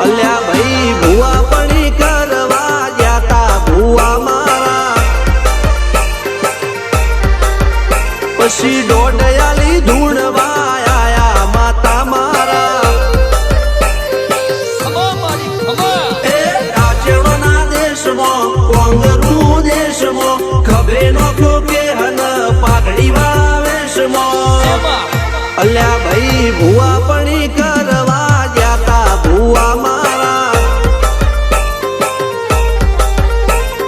અલ્યા ભાઈ ભુવા પણી કરવા જાતા ભુવા મારા પછી દોડયાલી ધૂણવા આયા માતા મારા એ રાજ્યના દેશમાં કોંગરું દેશમાં ખભે નોખો કે હન પાઘડી વાવેશમાં અલ્યા ભાઈ ભુવા પણી કરવા જાતા ભુવા મારા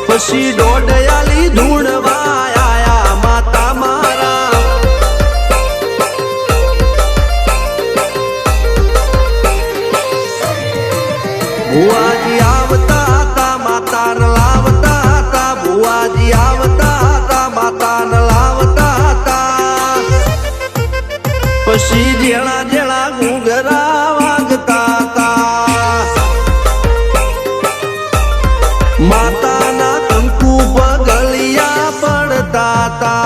પછી દોડયાલી ધૂણવા આયા માતા મારા ભુવાજી આવતા હતા માતાને લાવતા હતા ભુવાજી આવતા હતા માતાને લાવતા હતા પછી જેણા જેણા ઘૂંઘરા વાગતા હતા માતાના કંકુ પગલિયા પડતા હતા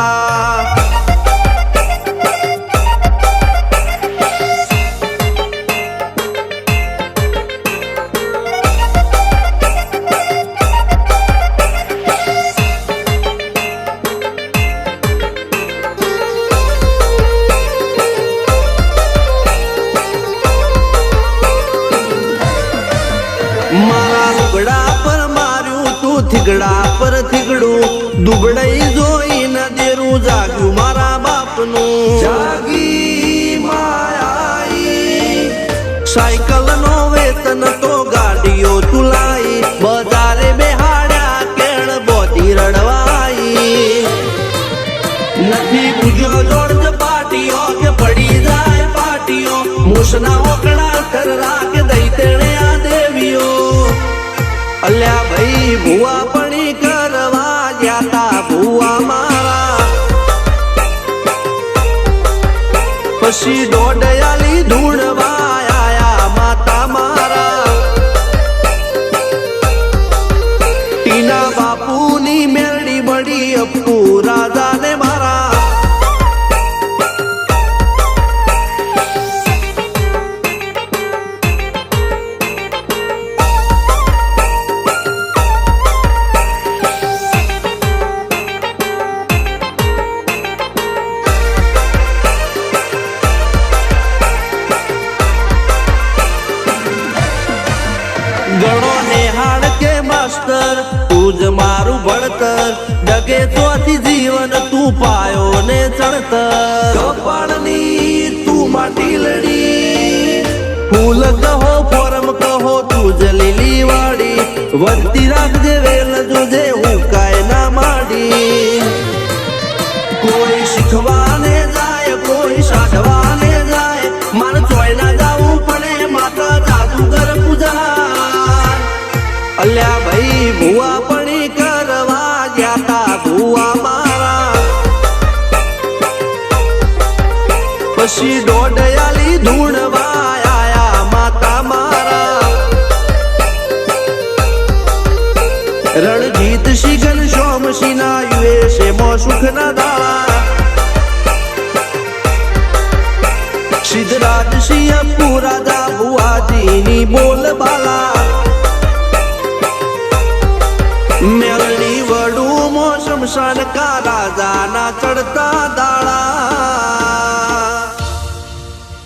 મારા લુગડા પર માર્યું તું થીગડા પર થીગડું દુબળઈ જોઈને દેરું જાગ્યું મારા બાપનું જાગી માયાઈ સાયકલ નો વેતન તો ગાડીઓ તુલાઈ બજારે બેહાડ્યા કેળ બોધી રડવાઈ નથી પૂજ્યો જોડજ પાટીઓ કે પડી જાય પાટીઓ મૂસના ઓકડા થરરા કે દઈ તેણે આ દેવીઓ અલ્યા ભાઈ ભુવા પણી કરવા જાતા ભુવા મારા પછી દોડયાલી ધૂણવા આયા માતા મારા ટીના બાપુની મેરડી બળી અપ્પુ રાજાને મારા ગણો નેહાળ કે માસ્ટર તું જ મારું ભણતર ડગે તોથી જીવન તું પાયો ને ચણતર કપાળની તું માટી લડી ફૂલ કહો ફોરમ કહો તું જ લીલી વાડી વધતી રાખજે વેલ જોજે હું કાય ના માડી કોઈ શીખવાને જાય કોઈ સાધવાને જાય માર ચોય ના જાવું પડે માતા જાદુગર પૂજા અલ્યા ભાઈ ભુવા પણી કરવા જાતા ભુવા મારા પછી દોડયાલી ધૂણવા આયા માતા મારા રણજીત સિંહ સોમસિંહ ના યુએસએ માં સુખના દાળા સિદ્ધરાજસિંહ પુરાદા ભુવાજીની બોલબાલા મેલની વડું મોસમ સનકા રાજાના ચડતા દાળા